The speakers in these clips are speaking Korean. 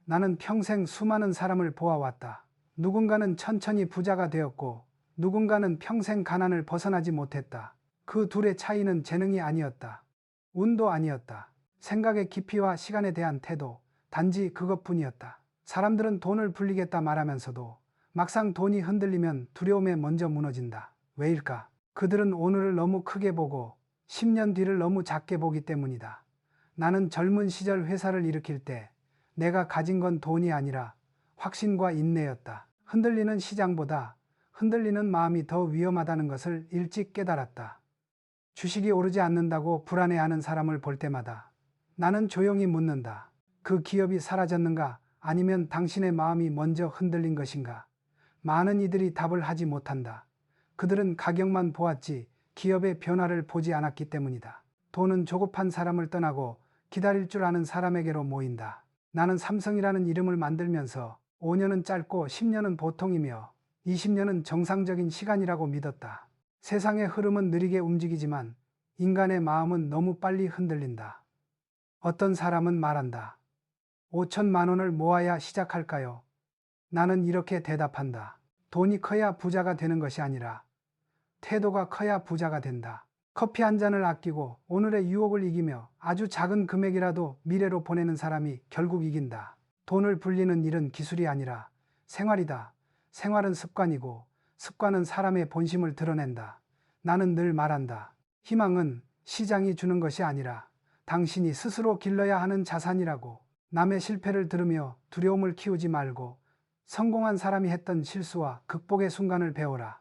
나는 평생 수많은 사람을 보아왔다. 누군가는 천천히 부자가 되었고 누군가는 평생 가난을 벗어나지 못했다. 그 둘의 차이는 재능이 아니었다. 운도 아니었다. 생각의 깊이와 시간에 대한 태도, 단지 그것뿐이었다. 사람들은 돈을 불리겠다 말하면서도 막상 돈이 흔들리면 두려움에 먼저 무너진다. 왜일까? 그들은 오늘을 너무 크게 보고 10년 뒤를 너무 작게 보기 때문이다. 나는 젊은 시절 회사를 일으킬 때 내가 가진 건 돈이 아니라 확신과 인내였다. 흔들리는 시장보다 흔들리는 마음이 더 위험하다는 것을 일찍 깨달았다. 주식이 오르지 않는다고 불안해하는 사람을 볼 때마다 나는 조용히 묻는다. 그 기업이 사라졌는가? 아니면 당신의 마음이 먼저 흔들린 것인가? 많은 이들이 답을 하지 못한다. 그들은 가격만 보았지 기업의 변화를 보지 않았기 때문이다. 돈은 조급한 사람을 떠나고 기다릴 줄 아는 사람에게로 모인다. 나는 삼성이라는 이름을 만들면서 5년은 짧고 10년은 보통이며 20년은 정상적인 시간이라고 믿었다. 세상의 흐름은 느리게 움직이지만 인간의 마음은 너무 빨리 흔들린다. 어떤 사람은 말한다. 5천만 원을 모아야 시작할까요? 나는 이렇게 대답한다. 돈이 커야 부자가 되는 것이 아니라 태도가 커야 부자가 된다. 커피 한 잔을 아끼고 오늘의 유혹을 이기며 아주 작은 금액이라도 미래로 보내는 사람이 결국 이긴다. 돈을 불리는 일은 기술이 아니라 생활이다. 생활은 습관이고 습관은 사람의 본심을 드러낸다. 나는 늘 말한다. 희망은 시장이 주는 것이 아니라 당신이 스스로 길러야 하는 자산이라고. 남의 실패를 들으며 두려움을 키우지 말고 성공한 사람이 했던 실수와 극복의 순간을 배워라.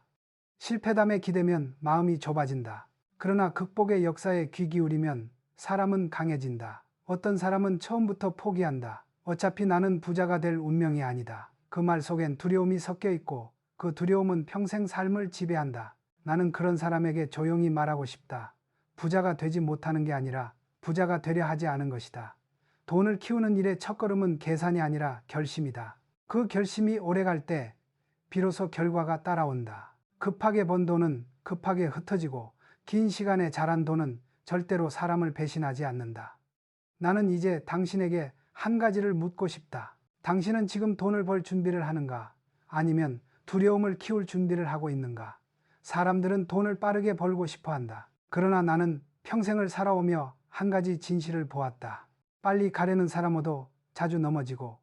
실패담에 기대면 마음이 좁아진다. 그러나 극복의 역사에 귀 기울이면 사람은 강해진다. 어떤 사람은 처음부터 포기한다. 어차피 나는 부자가 될 운명이 아니다. 그 말 속엔 두려움이 섞여 있고 그 두려움은 평생 삶을 지배한다. 나는 그런 사람에게 조용히 말하고 싶다. 부자가 되지 못하는 게 아니라 부자가 되려 하지 않은 것이다. 돈을 키우는 일의 첫걸음은 계산이 아니라 결심이다. 그 결심이 오래갈 때 비로소 결과가 따라온다. 급하게 번 돈은 급하게 흩어지고 긴 시간에 자란 돈은 절대로 사람을 배신하지 않는다. 나는 이제 당신에게 한 가지를 묻고 싶다. 당신은 지금 돈을 벌 준비를 하는가? 아니면 두려움을 키울 준비를 하고 있는가? 사람들은 돈을 빠르게 벌고 싶어 한다. 그러나 나는 평생을 살아오며 한 가지 진실을 보았다. 빨리 가려는 사람도 자주 넘어지고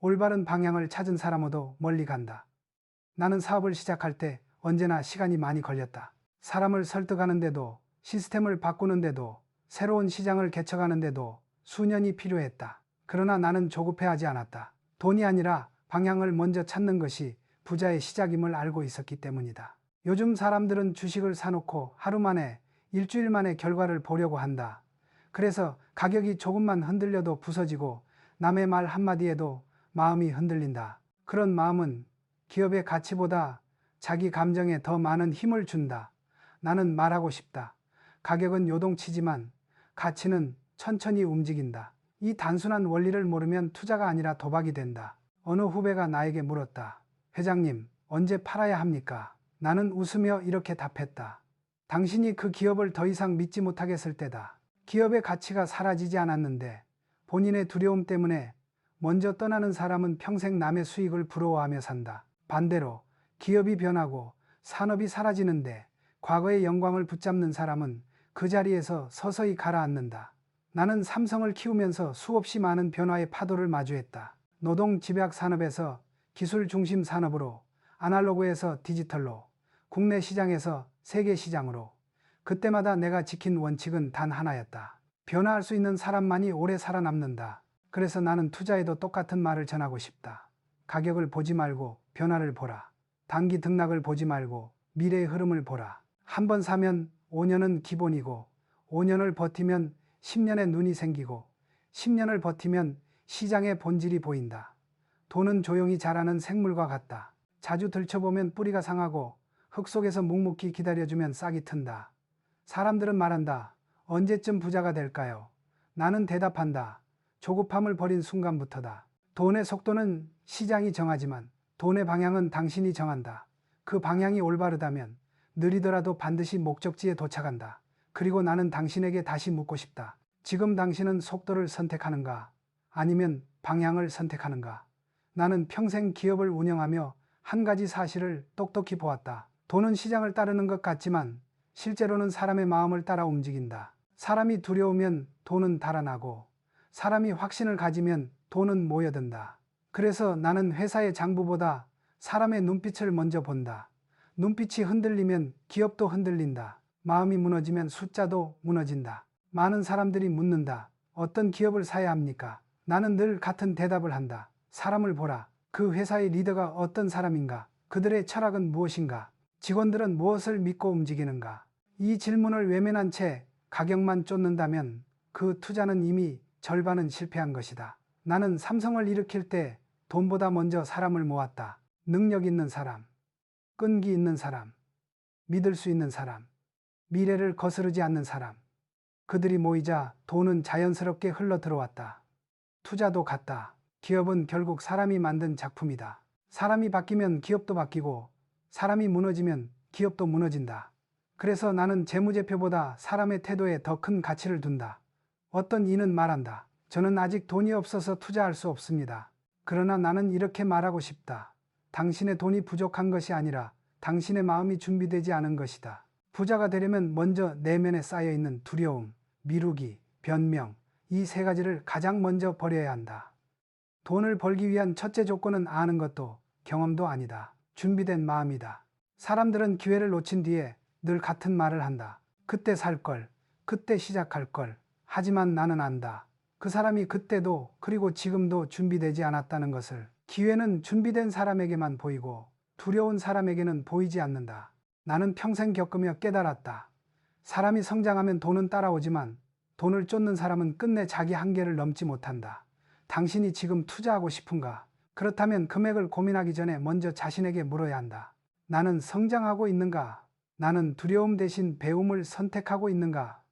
올바른 방향을 찾은 사람도 멀리 간다. 나는 사업을 시작할 때 언제나 시간이 많이 걸렸다. 사람을 설득하는데도 시스템을 바꾸는데도 새로운 시장을 개척하는데도 수년이 필요했다. 그러나 나는 조급해하지 않았다. 돈이 아니라 방향을 먼저 찾는 것이 부자의 시작임을 알고 있었기 때문이다. 요즘 사람들은 주식을 사놓고 하루 만에 일주일 만에 결과를 보려고 한다. 그래서 가격이 조금만 흔들려도 부서지고 남의 말 한마디에도 마음이 흔들린다. 그런 마음은 기업의 가치보다 자기 감정에 더 많은 힘을 준다. 나는 말하고 싶다. 가격은 요동치지만 가치는 천천히 움직인다. 이 단순한 원리를 모르면 투자가 아니라 도박이 된다. 어느 후배가 나에게 물었다. 회장님, 언제 팔아야 합니까? 나는 웃으며 이렇게 답했다. 당신이 그 기업을 더 이상 믿지 못하겠을 때다. 기업의 가치가 사라지지 않았는데 본인의 두려움 때문에 먼저 떠나는 사람은 평생 남의 수익을 부러워하며 산다. 반대로 기업이 변하고 산업이 사라지는데 과거의 영광을 붙잡는 사람은 그 자리에서 서서히 가라앉는다. 나는 삼성을 키우면서 수없이 많은 변화의 파도를 마주했다. 노동 집약 산업에서 기술 중심 산업으로, 아날로그에서 디지털로, 국내 시장에서 세계 시장으로. 그때마다 내가 지킨 원칙은 단 하나였다. 변화할 수 있는 사람만이 오래 살아남는다. 그래서 나는 투자에도 똑같은 말을 전하고 싶다. 가격을 보지 말고 변화를 보라. 단기 등락을 보지 말고 미래의 흐름을 보라. 한 번 사면 5년은 기본이고 5년을 버티면 10년의 눈이 생기고 10년을 버티면 시장의 본질이 보인다. 돈은 조용히 자라는 생물과 같다. 자주 들춰보면 뿌리가 상하고 흙 속에서 묵묵히 기다려주면 싹이 튼다. 사람들은 말한다. 언제쯤 부자가 될까요? 나는 대답한다. 조급함을 버린 순간부터다. 돈의 속도는 시장이 정하지만 돈의 방향은 당신이 정한다. 그 방향이 올바르다면 느리더라도 반드시 목적지에 도착한다. 그리고 나는 당신에게 다시 묻고 싶다. 지금 당신은 속도를 선택하는가? 아니면 방향을 선택하는가? 나는 평생 기업을 운영하며 한 가지 사실을 똑똑히 보았다. 돈은 시장을 따르는 것 같지만 실제로는 사람의 마음을 따라 움직인다. 사람이 두려우면 돈은 달아나고 사람이 확신을 가지면 돈은 모여든다. 그래서 나는 회사의 장부보다 사람의 눈빛을 먼저 본다. 눈빛이 흔들리면 기업도 흔들린다. 마음이 무너지면 숫자도 무너진다. 많은 사람들이 묻는다. 어떤 기업을 사야 합니까? 나는 늘 같은 대답을 한다. 사람을 보라. 그 회사의 리더가 어떤 사람인가? 그들의 철학은 무엇인가? 직원들은 무엇을 믿고 움직이는가? 이 질문을 외면한 채 가격만 쫓는다면 그 투자는 이미 절반은 실패한 것이다. 나는 삼성을 일으킬 때 돈보다 먼저 사람을 모았다. 능력 있는 사람, 끈기 있는 사람, 믿을 수 있는 사람, 미래를 거스르지 않는 사람. 그들이 모이자 돈은 자연스럽게 흘러 들어왔다. 투자도 같다. 기업은 결국 사람이 만든 작품이다. 사람이 바뀌면 기업도 바뀌고 사람이 무너지면 기업도 무너진다. 그래서 나는 재무제표보다 사람의 태도에 더 큰 가치를 둔다. 어떤 이는 말한다. 저는 아직 돈이 없어서 투자할 수 없습니다. 그러나 나는 이렇게 말하고 싶다. 당신의 돈이 부족한 것이 아니라 당신의 마음이 준비되지 않은 것이다. 부자가 되려면 먼저 내면에 쌓여있는 두려움, 미루기, 변명, 이 세 가지를 가장 먼저 버려야 한다. 돈을 벌기 위한 첫째 조건은 아는 것도 경험도 아니다. 준비된 마음이다. 사람들은 기회를 놓친 뒤에 늘 같은 말을 한다. 그때 살 걸, 그때 시작할 걸. 하지만 나는 안다. 그 사람이 그때도 그리고 지금도 준비되지 않았다는 것을. 기회는 준비된 사람에게만 보이고 두려운 사람에게는 보이지 않는다. 나는 평생 겪으며 깨달았다. 사람이 성장하면 돈은 따라오지만 돈을 쫓는 사람은 끝내 자기 한계를 넘지 못한다. 당신이 지금 투자하고 싶은가? 그렇다면 금액을 고민하기 전에 먼저 자신에게 물어야 한다. 나는 성장하고 있는가? 나는 두려움 대신 배움을 선택하고 있는가?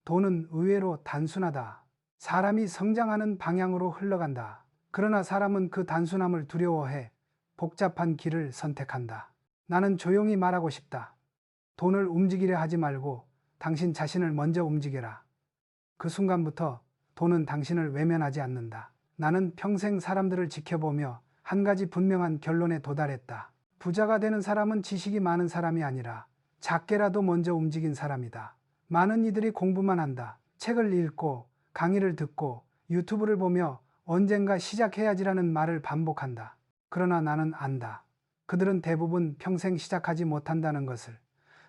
돈은 의외로 단순하다. 사람이 성장하는 방향으로 흘러간다. 그러나 사람은 그 단순함을 두려워해 복잡한 길을 선택한다. 나는 조용히 말하고 싶다. 돈을 움직이려 하지 말고 당신 자신을 먼저 움직여라. 그 순간부터 돈은 당신을 외면하지 않는다. 나는 평생 사람들을 지켜보며 한 가지 분명한 결론에 도달했다. 부자가 되는 사람은 지식이 많은 사람이 아니라 작게라도 먼저 움직인 사람이다. 많은 이들이 공부만 한다. 책을 읽고 강의를 듣고 유튜브를 보며 언젠가 시작해야지라는 말을 반복한다. 그러나 나는 안다. 그들은 대부분 평생 시작하지 못한다는 것을.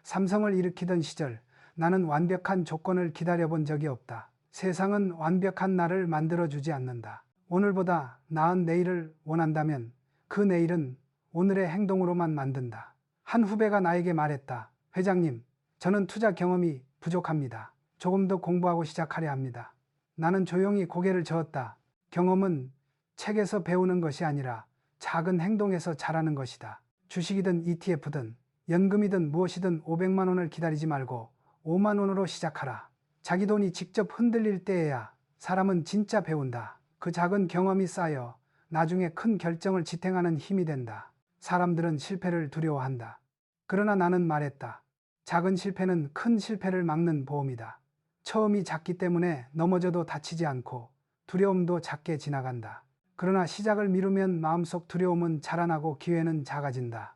삼성을 일으키던 시절 나는 완벽한 조건을 기다려본 적이 없다. 세상은 완벽한 나를 만들어주지 않는다. 오늘보다 나은 내일을 원한다면 그 내일은 오늘의 행동으로만 만든다. 한 후배가 나에게 말했다. 회장님, 저는 투자 경험이 부족합니다. 조금 더 공부하고 시작하려 합니다. 나는 조용히 고개를 저었다. 경험은 책에서 배우는 것이 아니라 작은 행동에서 자라는 것이다. 주식이든 ETF든 연금이든 무엇이든 500만 원을 기다리지 말고 5만 원으로 시작하라. 자기 돈이 직접 흔들릴 때에야 사람은 진짜 배운다. 그 작은 경험이 쌓여 나중에 큰 결정을 지탱하는 힘이 된다. 사람들은 실패를 두려워한다. 그러나 나는 말했다. 작은 실패는 큰 실패를 막는 보험이다. 처음이 작기 때문에 넘어져도 다치지 않고 두려움도 작게 지나간다. 그러나 시작을 미루면 마음속 두려움은 자라나고 기회는 작아진다.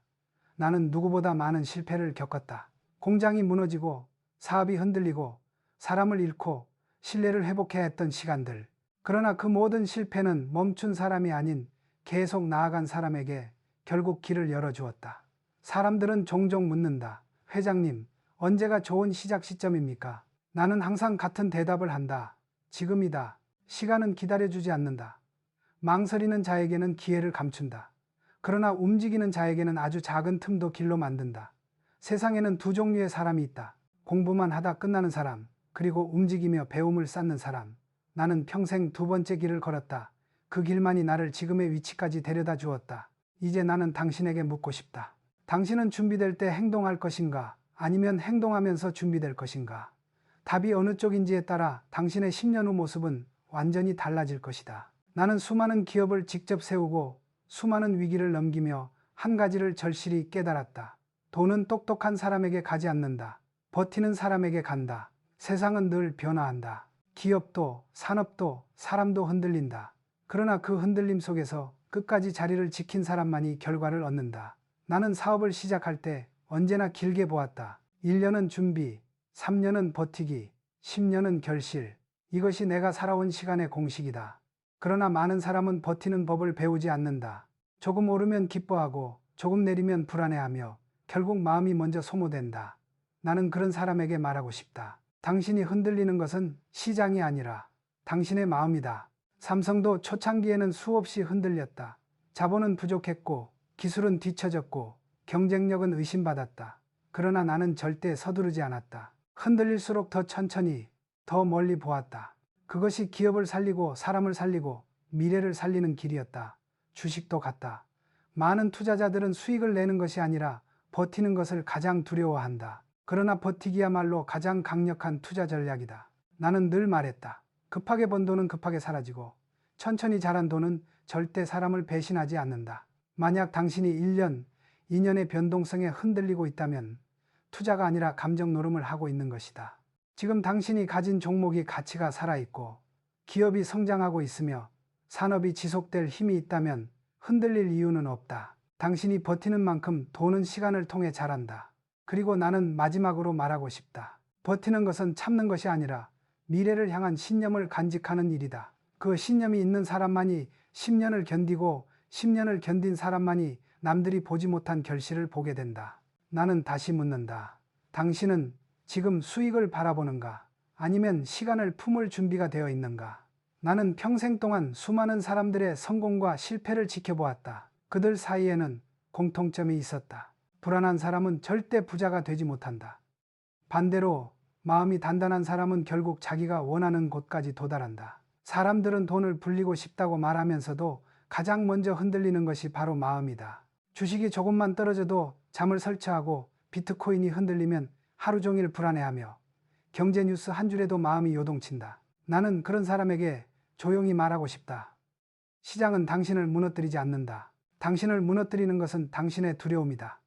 나는 누구보다 많은 실패를 겪었다. 공장이 무너지고 사업이 흔들리고 사람을 잃고 신뢰를 회복해야 했던 시간들. 그러나 그 모든 실패는 멈춘 사람이 아닌 계속 나아간 사람에게 결국 길을 열어주었다. 사람들은 종종 묻는다. 회장님, 언제가 좋은 시작 시점입니까? 나는 항상 같은 대답을 한다. 지금이다. 시간은 기다려주지 않는다. 망설이는 자에게는 기회를 감춘다. 그러나 움직이는 자에게는 아주 작은 틈도 길로 만든다. 세상에는 두 종류의 사람이 있다. 공부만 하다 끝나는 사람, 그리고 움직이며 배움을 쌓는 사람. 나는 평생 두 번째 길을 걸었다. 그 길만이 나를 지금의 위치까지 데려다 주었다. 이제 나는 당신에게 묻고 싶다. 당신은 준비될 때 행동할 것인가? 아니면 행동하면서 준비될 것인가? 답이 어느 쪽인지에 따라 당신의 10년 후 모습은 완전히 달라질 것이다. 나는 수많은 기업을 직접 세우고 수많은 위기를 넘기며 한 가지를 절실히 깨달았다. 돈은 똑똑한 사람에게 가지 않는다. 버티는 사람에게 간다. 세상은 늘 변화한다. 기업도 산업도 사람도 흔들린다. 그러나 그 흔들림 속에서 끝까지 자리를 지킨 사람만이 결과를 얻는다. 나는 사업을 시작할 때 언제나 길게 보았다. 1년은 준비, 3년은 버티기, 10년은 결실. 이것이 내가 살아온 시간의 공식이다. 그러나 많은 사람은 버티는 법을 배우지 않는다. 조금 오르면 기뻐하고 조금 내리면 불안해하며 결국 마음이 먼저 소모된다. 나는 그런 사람에게 말하고 싶다. 당신이 흔들리는 것은 시장이 아니라 당신의 마음이다. 삼성도 초창기에는 수없이 흔들렸다. 자본은 부족했고 기술은 뒤처졌고 경쟁력은 의심받았다. 그러나 나는 절대 서두르지 않았다. 흔들릴수록 더 천천히, 더 멀리 보았다. 그것이 기업을 살리고 사람을 살리고 미래를 살리는 길이었다. 주식도 같다. 많은 투자자들은 수익을 내는 것이 아니라 버티는 것을 가장 두려워한다. 그러나 버티기야말로 가장 강력한 투자 전략이다. 나는 늘 말했다. 급하게 번 돈은 급하게 사라지고 천천히 자란 돈은 절대 사람을 배신하지 않는다. 만약 당신이 1년, 2년의 변동성에 흔들리고 있다면 투자가 아니라 감정 노름을 하고 있는 것이다. 지금 당신이 가진 종목이 가치가 살아있고 기업이 성장하고 있으며 산업이 지속될 힘이 있다면 흔들릴 이유는 없다. 당신이 버티는 만큼 돈은 시간을 통해 자란다. 그리고 나는 마지막으로 말하고 싶다. 버티는 것은 참는 것이 아니라 미래를 향한 신념을 간직하는 일이다. 그 신념이 있는 사람만이 10년을 견디고 10년을 견딘 사람만이 남들이 보지 못한 결실을 보게 된다. 나는 다시 묻는다. 당신은 지금 수익을 바라보는가? 아니면 시간을 품을 준비가 되어 있는가? 나는 평생 동안 수많은 사람들의 성공과 실패를 지켜보았다. 그들 사이에는 공통점이 있었다. 불안한 사람은 절대 부자가 되지 못한다. 반대로 마음이 단단한 사람은 결국 자기가 원하는 곳까지 도달한다. 사람들은 돈을 불리고 싶다고 말하면서도 가장 먼저 흔들리는 것이 바로 마음이다. 주식이 조금만 떨어져도 잠을 설치하고 비트코인이 흔들리면 하루 종일 불안해하며 경제 뉴스 한 줄에도 마음이 요동친다. 나는 그런 사람에게 조용히 말하고 싶다. 시장은 당신을 무너뜨리지 않는다. 당신을 무너뜨리는 것은 당신의 두려움이다.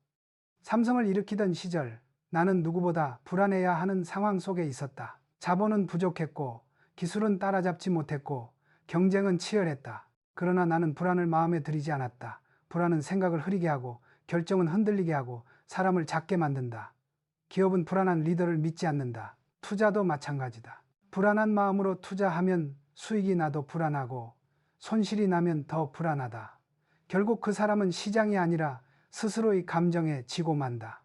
삼성을 일으키던 시절 나는 누구보다 불안해야 하는 상황 속에 있었다. 자본은 부족했고 기술은 따라잡지 못했고 경쟁은 치열했다. 그러나 나는 불안을 마음에 들이지 않았다. 불안은 생각을 흐리게 하고 결정은 흔들리게 하고 사람을 작게 만든다. 기업은 불안한 리더를 믿지 않는다. 투자도 마찬가지다. 불안한 마음으로 투자하면 수익이 나도 불안하고 손실이 나면 더 불안하다. 결국 그 사람은 시장이 아니라 스스로의 감정에 지고 만다.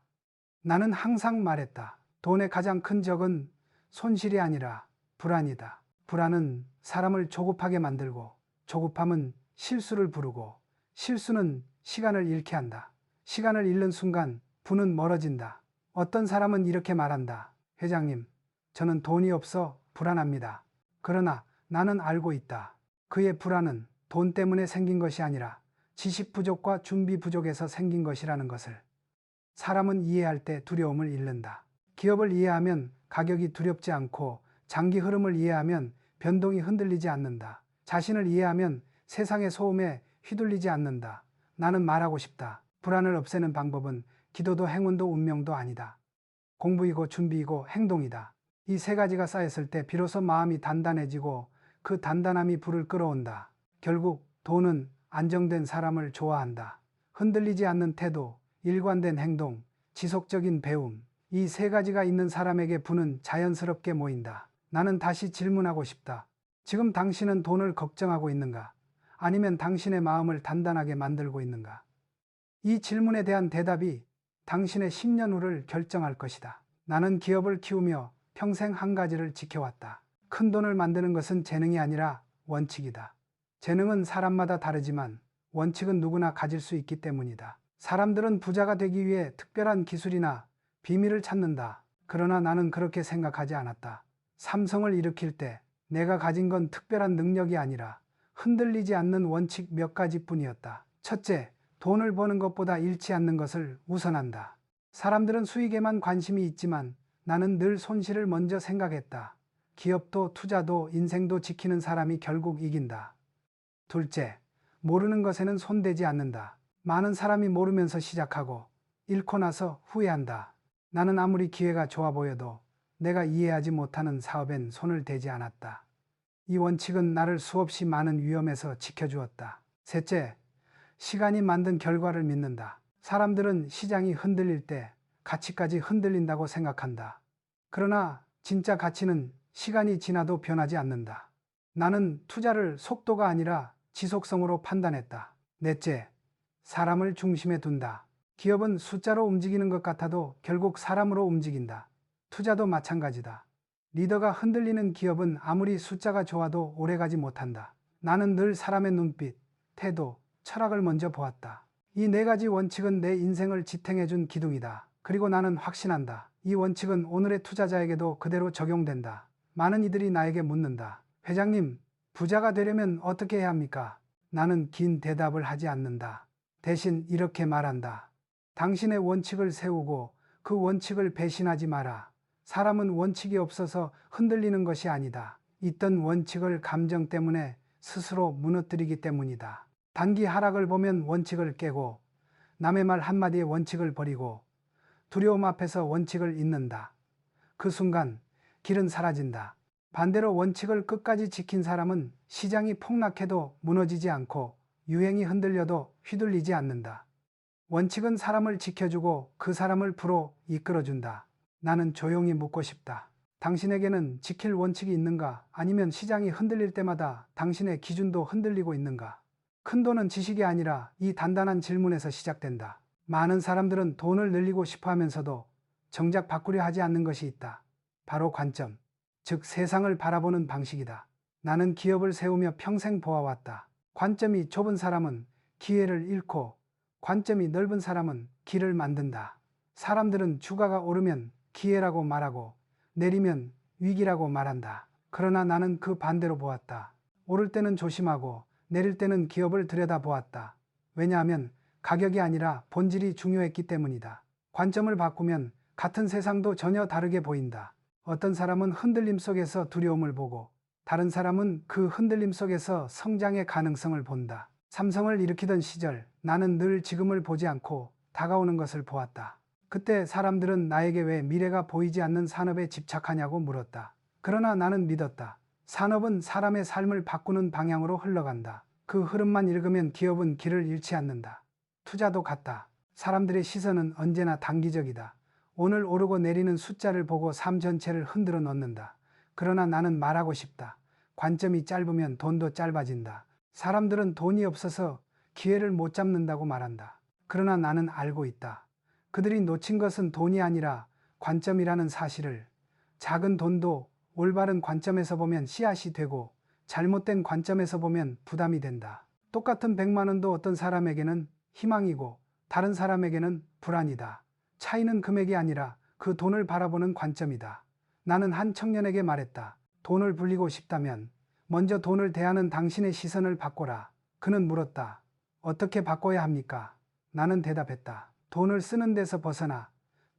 나는 항상 말했다. 돈의 가장 큰 적은 손실이 아니라 불안이다. 불안은 사람을 조급하게 만들고 조급함은 실수를 부르고 실수는 시간을 잃게 한다. 시간을 잃는 순간 부는 멀어진다. 어떤 사람은 이렇게 말한다. 회장님, 저는 돈이 없어 불안합니다. 그러나 나는 알고 있다. 그의 불안은 돈 때문에 생긴 것이 아니라 지식 부족과 준비 부족에서 생긴 것이라는 것을. 사람은 이해할 때 두려움을 잃는다. 기업을 이해하면 가격이 두렵지 않고 장기 흐름을 이해하면 변동이 흔들리지 않는다. 자신을 이해하면 세상의 소음에 휘둘리지 않는다. 나는 말하고 싶다. 불안을 없애는 방법은 기도도 행운도 운명도 아니다. 공부이고 준비이고 행동이다. 이 세 가지가 쌓였을 때 비로소 마음이 단단해지고 그 단단함이 불을 끌어온다. 결국 돈은 안정된 사람을 좋아한다. 흔들리지 않는 태도, 일관된 행동, 지속적인 배움. 이 세 가지가 있는 사람에게 부는 자연스럽게 모인다. 나는 다시 질문하고 싶다. 지금 당신은 돈을 걱정하고 있는가? 아니면 당신의 마음을 단단하게 만들고 있는가? 이 질문에 대한 대답이 당신의 10년 후를 결정할 것이다. 나는 기업을 키우며 평생 한 가지를 지켜왔다. 큰 돈을 만드는 것은 재능이 아니라 원칙이다. 재능은 사람마다 다르지만 원칙은 누구나 가질 수 있기 때문이다. 사람들은 부자가 되기 위해 특별한 기술이나 비밀을 찾는다. 그러나 나는 그렇게 생각하지 않았다. 삼성을 일으킬 때 내가 가진 건 특별한 능력이 아니라 흔들리지 않는 원칙 몇 가지뿐이었다. 첫째, 돈을 버는 것보다 잃지 않는 것을 우선한다. 사람들은 수익에만 관심이 있지만 나는 늘 손실을 먼저 생각했다. 기업도 투자도 인생도 지키는 사람이 결국 이긴다. 둘째, 모르는 것에는 손대지 않는다. 많은 사람이 모르면서 시작하고 잃고 나서 후회한다. 나는 아무리 기회가 좋아 보여도 내가 이해하지 못하는 사업엔 손을 대지 않았다. 이 원칙은 나를 수없이 많은 위험에서 지켜주었다. 셋째, 시간이 만든 결과를 믿는다. 사람들은 시장이 흔들릴 때 가치까지 흔들린다고 생각한다. 그러나 진짜 가치는 시간이 지나도 변하지 않는다. 나는 투자를 속도가 아니라 지속성으로 판단했다. 넷째, 사람을 중심에 둔다. 기업은 숫자로 움직이는 것 같아도 결국 사람으로 움직인다. 투자도 마찬가지다. 리더가 흔들리는 기업은 아무리 숫자가 좋아도 오래가지 못한다. 나는 늘 사람의 눈빛, 태도, 철학을 먼저 보았다. 이 네 가지 원칙은 내 인생을 지탱해준 기둥이다. 그리고 나는 확신한다. 이 원칙은 오늘의 투자자에게도 그대로 적용된다. 많은 이들이 나에게 묻는다. 회장님, 부자가 되려면 어떻게 해야 합니까? 나는 긴 대답을 하지 않는다. 대신 이렇게 말한다. 당신의 원칙을 세우고 그 원칙을 배신하지 마라. 사람은 원칙이 없어서 흔들리는 것이 아니다. 있던 원칙을 감정 때문에 스스로 무너뜨리기 때문이다. 단기 하락을 보면 원칙을 깨고 남의 말 한마디에 원칙을 버리고 두려움 앞에서 원칙을 잇는다. 그 순간 길은 사라진다. 반대로 원칙을 끝까지 지킨 사람은 시장이 폭락해도 무너지지 않고 유행이 흔들려도 휘둘리지 않는다. 원칙은 사람을 지켜주고 그 사람을 부로 이끌어준다. 나는 조용히 묻고 싶다. 당신에게는 지킬 원칙이 있는가? 아니면 시장이 흔들릴 때마다 당신의 기준도 흔들리고 있는가? 큰 돈은 지식이 아니라 이 단단한 질문에서 시작된다. 많은 사람들은 돈을 늘리고 싶어 하면서도 정작 바꾸려 하지 않는 것이 있다. 바로 관점, 즉 세상을 바라보는 방식이다. 나는 기업을 세우며 평생 보아왔다. 관점이 좁은 사람은 기회를 잃고 관점이 넓은 사람은 길을 만든다. 사람들은 주가가 오르면 기회라고 말하고 내리면 위기라고 말한다. 그러나 나는 그 반대로 보았다. 오를 때는 조심하고 내릴 때는 기업을 들여다보았다. 왜냐하면 가격이 아니라 본질이 중요했기 때문이다. 관점을 바꾸면 같은 세상도 전혀 다르게 보인다. 어떤 사람은 흔들림 속에서 두려움을 보고 다른 사람은 그 흔들림 속에서 성장의 가능성을 본다. 삼성을 일으키던 시절 나는 늘 지금을 보지 않고 다가오는 것을 보았다. 그때 사람들은 나에게 왜 미래가 보이지 않는 산업에 집착하냐고 물었다. 그러나 나는 믿었다. 산업은 사람의 삶을 바꾸는 방향으로 흘러간다. 그 흐름만 읽으면 기업은 길을 잃지 않는다. 투자도 같다. 사람들의 시선은 언제나 단기적이다. 오늘 오르고 내리는 숫자를 보고 삶 전체를 흔들어 놓는다. 그러나 나는 말하고 싶다. 관점이 짧으면 돈도 짧아진다. 사람들은 돈이 없어서 기회를 못 잡는다고 말한다. 그러나 나는 알고 있다. 그들이 놓친 것은 돈이 아니라 관점이라는 사실을. 작은 돈도 올바른 관점에서 보면 씨앗이 되고 잘못된 관점에서 보면 부담이 된다. 똑같은 100만 원도 어떤 사람에게는 희망이고 다른 사람에게는 불안이다. 차이는 금액이 아니라 그 돈을 바라보는 관점이다. 나는 한 청년에게 말했다. 돈을 불리고 싶다면 먼저 돈을 대하는 당신의 시선을 바꿔라. 그는 물었다. 어떻게 바꿔야 합니까? 나는 대답했다. 돈을 쓰는 데서 벗어나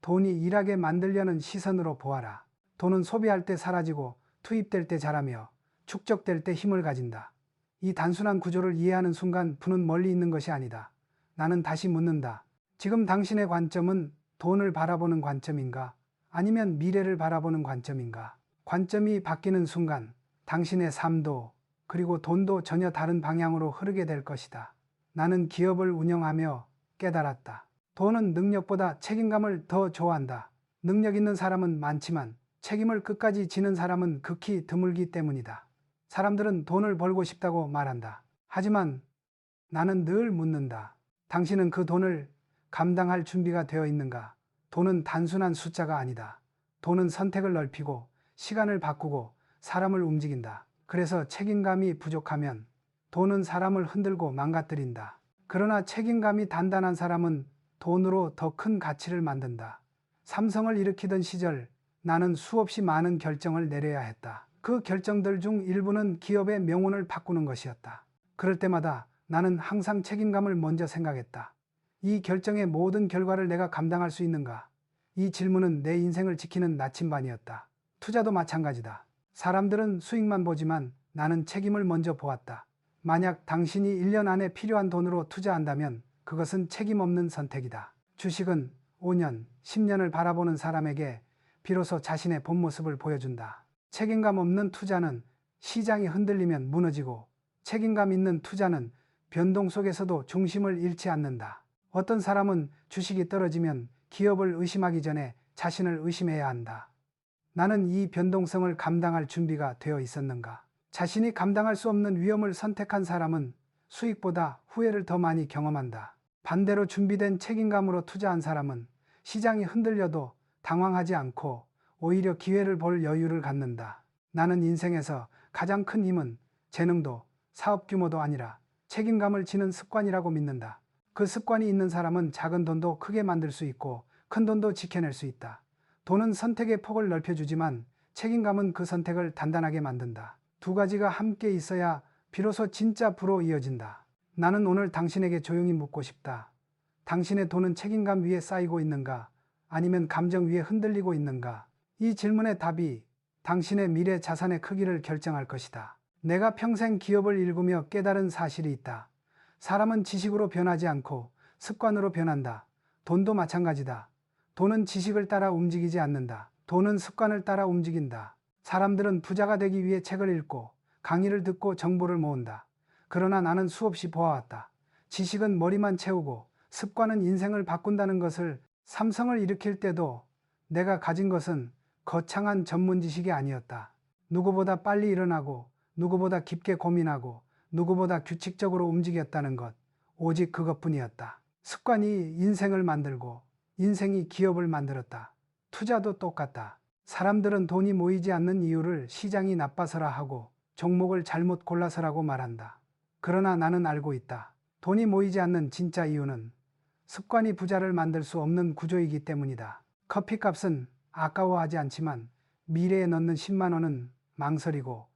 돈이 일하게 만들려는 시선으로 보아라. 돈은 소비할 때 사라지고 투입될 때 자라며 축적될 때 힘을 가진다. 이 단순한 구조를 이해하는 순간 부는 멀리 있는 것이 아니다. 나는 다시 묻는다. 지금 당신의 관점은 돈을 바라보는 관점인가? 아니면 미래를 바라보는 관점인가? 관점이 바뀌는 순간 당신의 삶도 그리고 돈도 전혀 다른 방향으로 흐르게 될 것이다. 나는 기업을 운영하며 깨달았다. 돈은 능력보다 책임감을 더 좋아한다. 능력 있는 사람은 많지만 책임을 끝까지 지는 사람은 극히 드물기 때문이다. 사람들은 돈을 벌고 싶다고 말한다. 하지만 나는 늘 묻는다. 당신은 그 돈을 감당할 준비가 되어 있는가? 돈은 단순한 숫자가 아니다. 돈은 선택을 넓히고 시간을 바꾸고 사람을 움직인다. 그래서 책임감이 부족하면 돈은 사람을 흔들고 망가뜨린다. 그러나 책임감이 단단한 사람은 돈으로 더 큰 가치를 만든다. 삼성을 일으키던 시절 나는 수없이 많은 결정을 내려야 했다. 그 결정들 중 일부는 기업의 명운을 바꾸는 것이었다. 그럴 때마다 나는 항상 책임감을 먼저 생각했다. 이 결정의 모든 결과를 내가 감당할 수 있는가? 이 질문은 내 인생을 지키는 나침반이었다. 투자도 마찬가지다. 사람들은 수익만 보지만 나는 책임을 먼저 보았다. 만약 당신이 1년 안에 필요한 돈으로 투자한다면 그것은 책임 없는 선택이다. 주식은 5년, 10년을 바라보는 사람에게 비로소 자신의 본 모습을 보여준다. 책임감 없는 투자는 시장이 흔들리면 무너지고 책임감 있는 투자는 변동 속에서도 중심을 잃지 않는다. 어떤 사람은 주식이 떨어지면 기업을 의심하기 전에 자신을 의심해야 한다. 나는 이 변동성을 감당할 준비가 되어 있었는가? 자신이 감당할 수 없는 위험을 선택한 사람은 수익보다 후회를 더 많이 경험한다. 반대로 준비된 책임감으로 투자한 사람은 시장이 흔들려도 당황하지 않고 오히려 기회를 볼 여유를 갖는다. 나는 인생에서 가장 큰 힘은 재능도 사업 규모도 아니라 책임감을 지는 습관이라고 믿는다. 그 습관이 있는 사람은 작은 돈도 크게 만들 수 있고 큰 돈도 지켜낼 수 있다. 돈은 선택의 폭을 넓혀주지만 책임감은 그 선택을 단단하게 만든다. 두 가지가 함께 있어야 비로소 진짜 부로 이어진다. 나는 오늘 당신에게 조용히 묻고 싶다. 당신의 돈은 책임감 위에 쌓이고 있는가? 아니면 감정 위에 흔들리고 있는가? 이 질문의 답이 당신의 미래 자산의 크기를 결정할 것이다. 내가 평생 기업을 일구며 깨달은 사실이 있다. 사람은 지식으로 변하지 않고 습관으로 변한다. 돈도 마찬가지다. 돈은 지식을 따라 움직이지 않는다. 돈은 습관을 따라 움직인다. 사람들은 부자가 되기 위해 책을 읽고 강의를 듣고 정보를 모은다. 그러나 나는 수없이 보아왔다. 지식은 머리만 채우고 습관은 인생을 바꾼다는 것을. 삼성을 일으킬 때도 내가 가진 것은 거창한 전문 지식이 아니었다. 누구보다 빨리 일어나고 누구보다 깊게 고민하고 누구보다 규칙적으로 움직였다는 것, 오직 그것뿐이었다. 습관이 인생을 만들고 인생이 기업을 만들었다. 투자도 똑같다. 사람들은 돈이 모이지 않는 이유를 시장이 나빠서라 하고 종목을 잘못 골라서라고 말한다. 그러나 나는 알고 있다. 돈이 모이지 않는 진짜 이유는 습관이 부자를 만들 수 없는 구조이기 때문이다. 커피값은 아까워하지 않지만 미래에 넣는 10만 원은 망설이고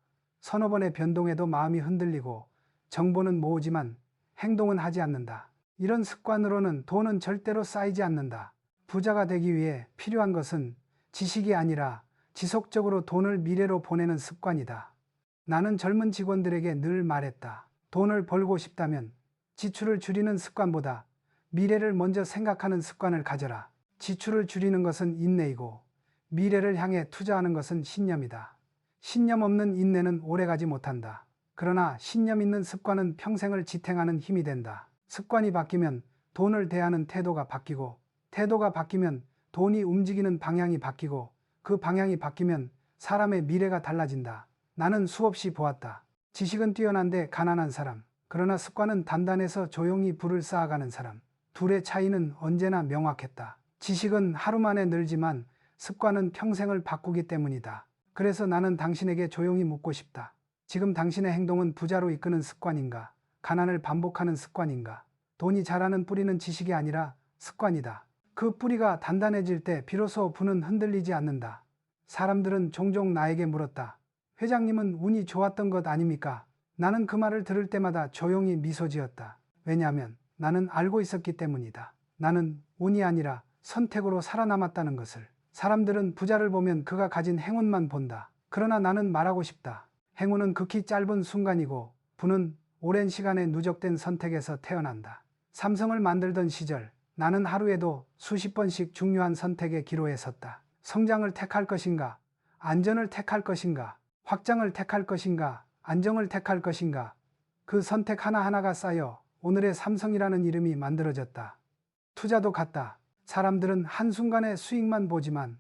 서너 번의 변동에도 마음이 흔들리고 정보는 모으지만 행동은 하지 않는다. 이런 습관으로는 돈은 절대로 쌓이지 않는다. 부자가 되기 위해 필요한 것은 지식이 아니라 지속적으로 돈을 미래로 보내는 습관이다. 나는 젊은 직원들에게 늘 말했다. 돈을 벌고 싶다면 지출을 줄이는 습관보다 미래를 먼저 생각하는 습관을 가져라. 지출을 줄이는 것은 인내이고 미래를 향해 투자하는 것은 신념이다. 신념 없는 인내는 오래가지 못한다. 그러나 신념 있는 습관은 평생을 지탱하는 힘이 된다. 습관이 바뀌면 돈을 대하는 태도가 바뀌고 태도가 바뀌면 돈이 움직이는 방향이 바뀌고 그 방향이 바뀌면 사람의 미래가 달라진다. 나는 수없이 보았다. 지식은 뛰어난데 가난한 사람, 그러나 습관은 단단해서 조용히 부를 쌓아가는 사람. 둘의 차이는 언제나 명확했다. 지식은 하루 만에 늘지만 습관은 평생을 바꾸기 때문이다. 그래서 나는 당신에게 조용히 묻고 싶다. 지금 당신의 행동은 부자로 이끄는 습관인가? 가난을 반복하는 습관인가? 돈이 자라는 뿌리는 지식이 아니라 습관이다. 그 뿌리가 단단해질 때 비로소 부는 흔들리지 않는다. 사람들은 종종 나에게 물었다. 회장님은 운이 좋았던 것 아닙니까? 나는 그 말을 들을 때마다 조용히 미소 지었다. 왜냐하면 나는 알고 있었기 때문이다. 나는 운이 아니라 선택으로 살아남았다는 것을. 사람들은 부자를 보면 그가 가진 행운만 본다. 그러나 나는 말하고 싶다. 행운은 극히 짧은 순간이고 부는 오랜 시간의 누적된 선택에서 태어난다. 삼성을 만들던 시절 나는 하루에도 수십 번씩 중요한 선택에 기로에 섰다. 성장을 택할 것인가? 안전을 택할 것인가? 확장을 택할 것인가? 안정을 택할 것인가? 그 선택 하나하나가 쌓여 오늘의 삼성이라는 이름이 만들어졌다. 투자도 같다. 사람들은 한순간의 수익만 보지만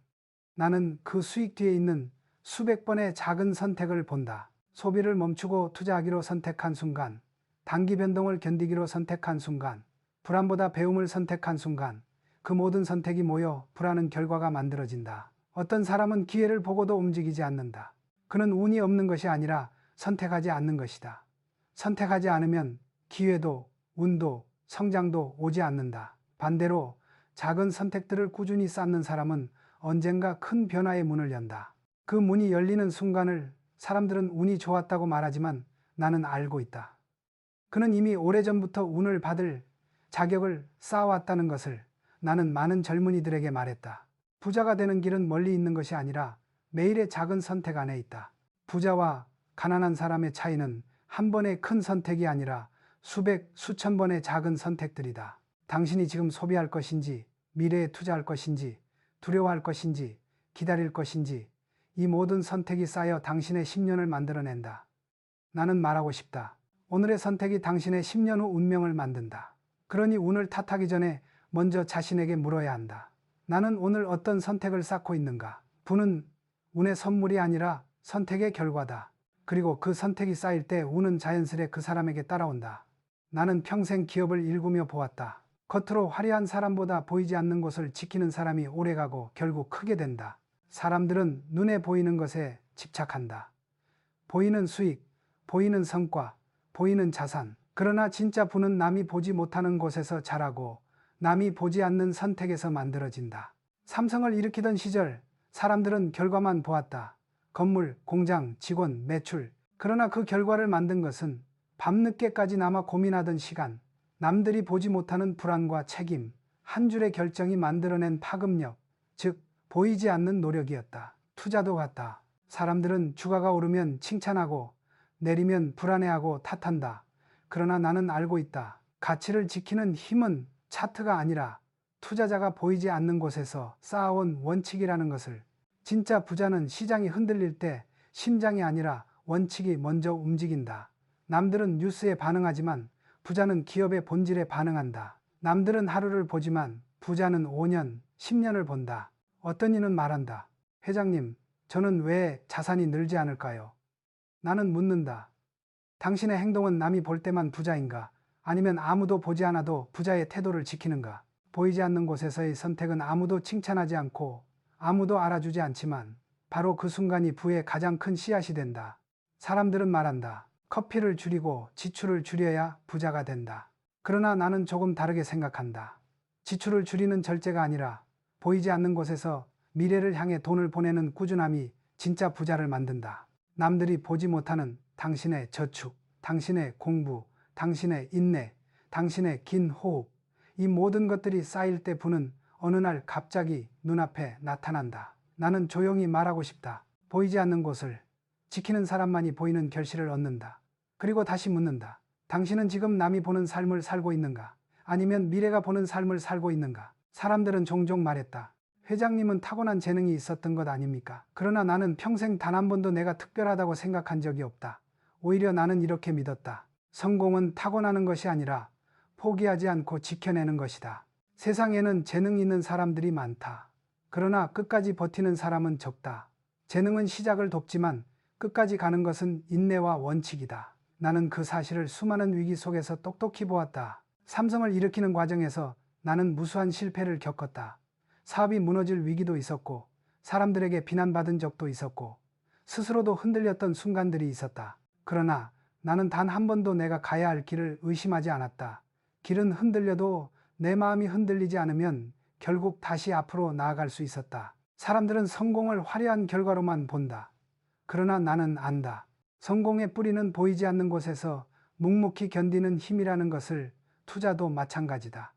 나는 그 수익 뒤에 있는 수백 번의 작은 선택을 본다. 소비를 멈추고 투자하기로 선택한 순간, 단기 변동을 견디기로 선택한 순간, 불안보다 배움을 선택한 순간, 그 모든 선택이 모여 불안한 결과가 만들어진다. 어떤 사람은 기회를 보고도 움직이지 않는다. 그는 운이 없는 것이 아니라 선택하지 않는 것이다. 선택하지 않으면 기회도 운도 성장도 오지 않는다. 반대로 작은 선택들을 꾸준히 쌓는 사람은 언젠가 큰 변화의 문을 연다. 그 문이 열리는 순간을 사람들은 운이 좋았다고 말하지만 나는 알고 있다. 그는 이미 오래전부터 운을 받을 자격을 쌓아왔다는 것을. 나는 많은 젊은이들에게 말했다. 부자가 되는 길은 멀리 있는 것이 아니라 매일의 작은 선택 안에 있다. 부자와 가난한 사람의 차이는 한 번의 큰 선택이 아니라 수백, 수천 번의 작은 선택들이다. 당신이 지금 소비할 것인지, 미래에 투자할 것인지, 두려워할 것인지, 기다릴 것인지, 이 모든 선택이 쌓여 당신의 10년을 만들어낸다. 나는 말하고 싶다. 오늘의 선택이 당신의 10년 후 운명을 만든다. 그러니 운을 탓하기 전에 먼저 자신에게 물어야 한다. 나는 오늘 어떤 선택을 쌓고 있는가? 부는 운의 선물이 아니라 선택의 결과다. 그리고 그 선택이 쌓일 때 운은 자연스레 그 사람에게 따라온다. 나는 평생 기업을 일구며 보았다. 겉으로 화려한 사람보다 보이지 않는 곳을 지키는 사람이 오래가고 결국 크게 된다. 사람들은 눈에 보이는 것에 집착한다. 보이는 수익, 보이는 성과, 보이는 자산. 그러나 진짜 부는 남이 보지 못하는 곳에서 자라고 남이 보지 않는 선택에서 만들어진다. 삼성을 일으키던 시절 사람들은 결과만 보았다. 건물, 공장, 직원, 매출. 그러나 그 결과를 만든 것은 밤늦게까지 남아 고민하던 시간, 남들이 보지 못하는 불안과 책임, 한 줄의 결정이 만들어낸 파급력, 즉 보이지 않는 노력이었다. 투자도 같다. 사람들은 주가가 오르면 칭찬하고 내리면 불안해하고 탓한다. 그러나 나는 알고 있다. 가치를 지키는 힘은 차트가 아니라 투자자가 보이지 않는 곳에서 쌓아온 원칙이라는 것을. 진짜 부자는 시장이 흔들릴 때 심장이 아니라 원칙이 먼저 움직인다. 남들은 뉴스에 반응하지만 부자는 기업의 본질에 반응한다. 남들은 하루를 보지만 부자는 5년, 10년을 본다. 어떤 이는 말한다. 회장님, 저는 왜 자산이 늘지 않을까요? 나는 묻는다. 당신의 행동은 남이 볼 때만 부자인가? 아니면 아무도 보지 않아도 부자의 태도를 지키는가? 보이지 않는 곳에서의 선택은 아무도 칭찬하지 않고 아무도 알아주지 않지만 바로 그 순간이 부의 가장 큰 씨앗이 된다. 사람들은 말한다. 커피를 줄이고 지출을 줄여야 부자가 된다. 그러나 나는 조금 다르게 생각한다. 지출을 줄이는 절제가 아니라 보이지 않는 곳에서 미래를 향해 돈을 보내는 꾸준함이 진짜 부자를 만든다. 남들이 보지 못하는 당신의 저축, 당신의 공부, 당신의 인내, 당신의 긴 호흡, 이 모든 것들이 쌓일 때 부는 어느 날 갑자기 눈앞에 나타난다. 나는 조용히 말하고 싶다. 보이지 않는 곳을 지키는 사람만이 보이는 결실을 얻는다. 그리고 다시 묻는다. 당신은 지금 남이 보는 삶을 살고 있는가? 아니면 미래가 보는 삶을 살고 있는가? 사람들은 종종 말했다. 회장님은 타고난 재능이 있었던 것 아닙니까? 그러나 나는 평생 단 한 번도 내가 특별하다고 생각한 적이 없다. 오히려 나는 이렇게 믿었다. 성공은 타고나는 것이 아니라 포기하지 않고 지켜내는 것이다. 세상에는 재능 있는 사람들이 많다. 그러나 끝까지 버티는 사람은 적다. 재능은 시작을 돕지만 끝까지 가는 것은 인내와 원칙이다. 나는 그 사실을 수많은 위기 속에서 똑똑히 보았다. 삼성을 일으키는 과정에서 나는 무수한 실패를 겪었다. 사업이 무너질 위기도 있었고 사람들에게 비난받은 적도 있었고 스스로도 흔들렸던 순간들이 있었다. 그러나 나는 단 한 번도 내가 가야 할 길을 의심하지 않았다. 길은 흔들려도 내 마음이 흔들리지 않으면 결국 다시 앞으로 나아갈 수 있었다. 사람들은 성공을 화려한 결과로만 본다. 그러나 나는 안다. 성공의 뿌리는 보이지 않는 곳에서 묵묵히 견디는 힘이라는 것을. 투자도 마찬가지다.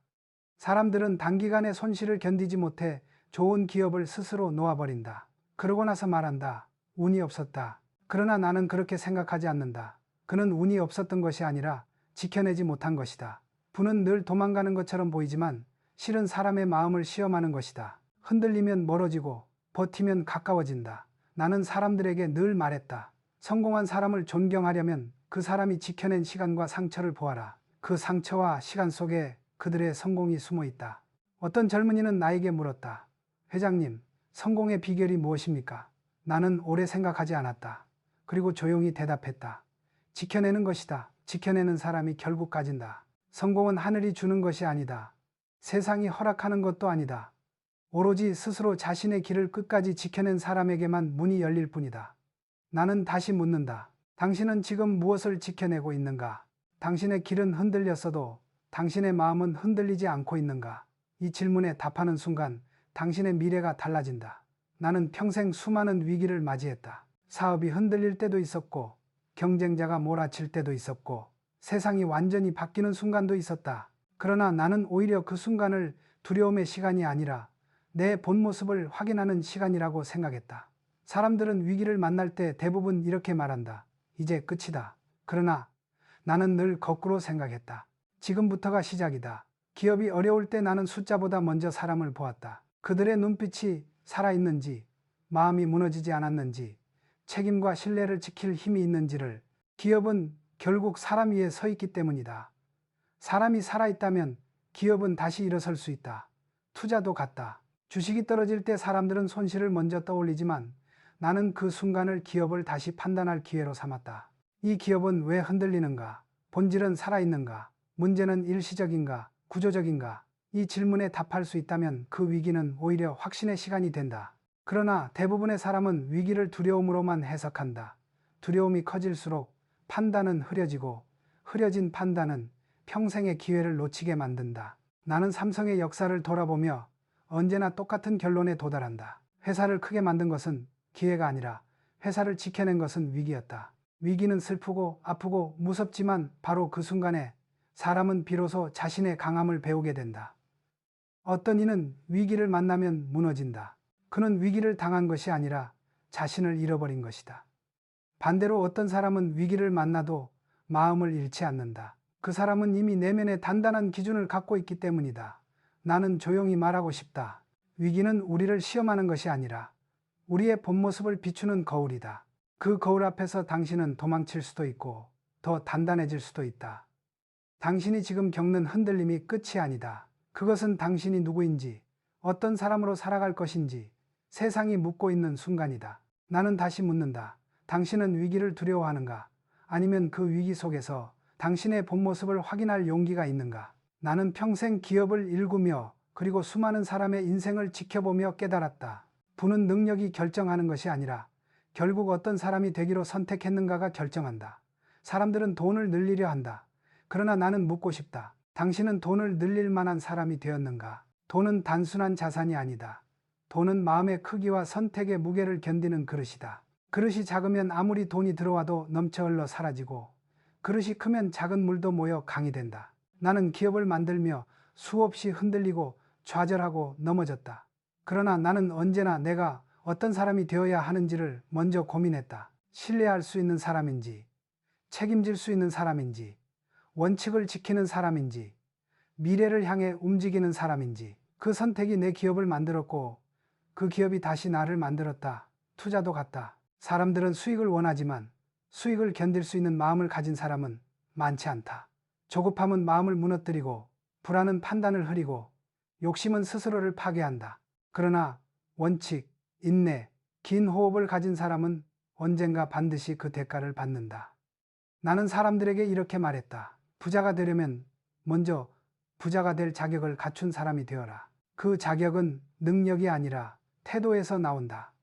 사람들은 단기간에 손실을 견디지 못해 좋은 기업을 스스로 놓아버린다. 그러고 나서 말한다. 운이 없었다. 그러나 나는 그렇게 생각하지 않는다. 그는 운이 없었던 것이 아니라 지켜내지 못한 것이다. 부는 늘 도망가는 것처럼 보이지만 실은 사람의 마음을 시험하는 것이다. 흔들리면 멀어지고 버티면 가까워진다. 나는 사람들에게 늘 말했다. 성공한 사람을 존경하려면 그 사람이 지켜낸 시간과 상처를 보아라. 그 상처와 시간 속에 그들의 성공이 숨어 있다. 어떤 젊은이는 나에게 물었다. 회장님, 성공의 비결이 무엇입니까? 나는 오래 생각하지 않았다. 그리고 조용히 대답했다. 지켜내는 것이다. 지켜내는 사람이 결국 가진다. 성공은 하늘이 주는 것이 아니다. 세상이 허락하는 것도 아니다. 오로지 스스로 자신의 길을 끝까지 지켜낸 사람에게만 문이 열릴 뿐이다. 나는 다시 묻는다. 당신은 지금 무엇을 지켜내고 있는가? 당신의 길은 흔들렸어도 당신의 마음은 흔들리지 않고 있는가? 이 질문에 답하는 순간 당신의 미래가 달라진다. 나는 평생 수많은 위기를 맞이했다. 사업이 흔들릴 때도 있었고 경쟁자가 몰아칠 때도 있었고 세상이 완전히 바뀌는 순간도 있었다. 그러나 나는 오히려 그 순간을 두려움의 시간이 아니라 내 본 모습을 확인하는 시간이라고 생각했다. 사람들은 위기를 만날 때 대부분 이렇게 말한다. 이제 끝이다. 그러나 나는 늘 거꾸로 생각했다. 지금부터가 시작이다. 기업이 어려울 때 나는 숫자보다 먼저 사람을 보았다. 그들의 눈빛이 살아있는지, 마음이 무너지지 않았는지, 책임과 신뢰를 지킬 힘이 있는지를. 기업은 결국 사람 위에 서 있기 때문이다. 사람이 살아있다면 기업은 다시 일어설 수 있다. 투자도 같다. 주식이 떨어질 때 사람들은 손실을 먼저 떠올리지만 나는 그 순간을 기업을 다시 판단할 기회로 삼았다. 이 기업은 왜 흔들리는가? 본질은 살아있는가? 문제는 일시적인가? 구조적인가? 이 질문에 답할 수 있다면 그 위기는 오히려 확신의 시간이 된다. 그러나 대부분의 사람은 위기를 두려움으로만 해석한다. 두려움이 커질수록 판단은 흐려지고 흐려진 판단은 평생의 기회를 놓치게 만든다. 나는 삼성의 역사를 돌아보며 언제나 똑같은 결론에 도달한다. 회사를 크게 만든 것은 기회가 아니라 회사를 지켜낸 것은 위기였다. 위기는 슬프고 아프고 무섭지만 바로 그 순간에 사람은 비로소 자신의 강함을 배우게 된다. 어떤 이는 위기를 만나면 무너진다. 그는 위기를 당한 것이 아니라 자신을 잃어버린 것이다. 반대로 어떤 사람은 위기를 만나도 마음을 잃지 않는다. 그 사람은 이미 내면에 단단한 기준을 갖고 있기 때문이다. 나는 조용히 말하고 싶다. 위기는 우리를 시험하는 것이 아니라 우리의 본 모습을 비추는 거울이다. 그 거울 앞에서 당신은 도망칠 수도 있고 더 단단해질 수도 있다. 당신이 지금 겪는 흔들림이 끝이 아니다. 그것은 당신이 누구인지, 어떤 사람으로 살아갈 것인지 세상이 묻고 있는 순간이다. 나는 다시 묻는다. 당신은 위기를 두려워하는가? 아니면 그 위기 속에서 당신의 본 모습을 확인할 용기가 있는가? 나는 평생 기업을 일구며 그리고 수많은 사람의 인생을 지켜보며 깨달았다. 부는 능력이 결정하는 것이 아니라 결국 어떤 사람이 되기로 선택했는가가 결정한다. 사람들은 돈을 늘리려 한다. 그러나 나는 묻고 싶다. 당신은 돈을 늘릴 만한 사람이 되었는가? 돈은 단순한 자산이 아니다. 돈은 마음의 크기와 선택의 무게를 견디는 그릇이다. 그릇이 작으면 아무리 돈이 들어와도 넘쳐 흘러 사라지고 그릇이 크면 작은 물도 모여 강이 된다. 나는 기업을 만들며 수없이 흔들리고 좌절하고 넘어졌다. 그러나 나는 언제나 내가 어떤 사람이 되어야 하는지를 먼저 고민했다. 신뢰할 수 있는 사람인지, 책임질 수 있는 사람인지, 원칙을 지키는 사람인지, 미래를 향해 움직이는 사람인지. 그 선택이 내 기업을 만들었고 그 기업이 다시 나를 만들었다. 투자도 같다. 사람들은 수익을 원하지만 수익을 견딜 수 있는 마음을 가진 사람은 많지 않다. 조급함은 마음을 무너뜨리고 불안은 판단을 흐리고 욕심은 스스로를 파괴한다. 그러나 원칙, 인내, 긴 호흡을 가진 사람은 언젠가 반드시 그 대가를 받는다. 나는 사람들에게 이렇게 말했다. 부자가 되려면 먼저 부자가 될 자격을 갖춘 사람이 되어라. 그 자격은 능력이 아니라 태도에서 나온다.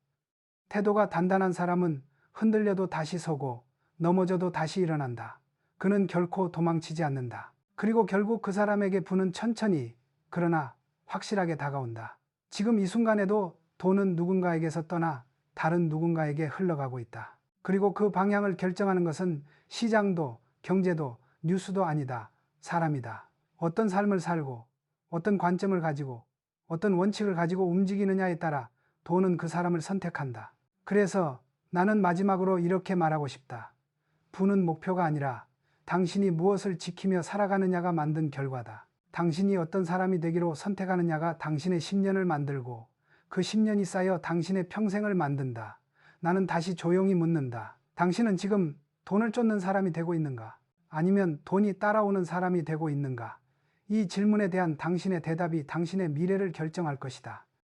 태도가 단단한 사람은 흔들려도 다시 서고 넘어져도 다시 일어난다. 그는 결코 도망치지 않는다. 그리고 결국 그 사람에게 부는 천천히 그러나 확실하게 다가온다. 지금 이 순간에도 돈은 누군가에게서 떠나 다른 누군가에게 흘러가고 있다. 그리고 그 방향을 결정하는 것은 시장도 경제도 뉴스도 아니다. 사람이다. 어떤 삶을 살고 어떤 관점을 가지고 어떤 원칙을 가지고 움직이느냐에 따라 돈은 그 사람을 선택한다. 그래서 나는 마지막으로 이렇게 말하고 싶다. 부는 목표가 아니라 당신이 무엇을 지키며 살아가느냐가 만든 결과다. 당신이 어떤 사람이 되기로 선택하느냐가 당신의 10년을 만들고 그 10년이 쌓여 당신의 평생을 만든다. 나는 다시 조용히 묻는다. 당신은 지금 돈을 쫓는 사람이 되고 있는가? 아니면 돈이 따라오는 사람이 되고 있는가? 이 질문에 대한 당신의 대답이 당신의 미래를 결정할 것이다.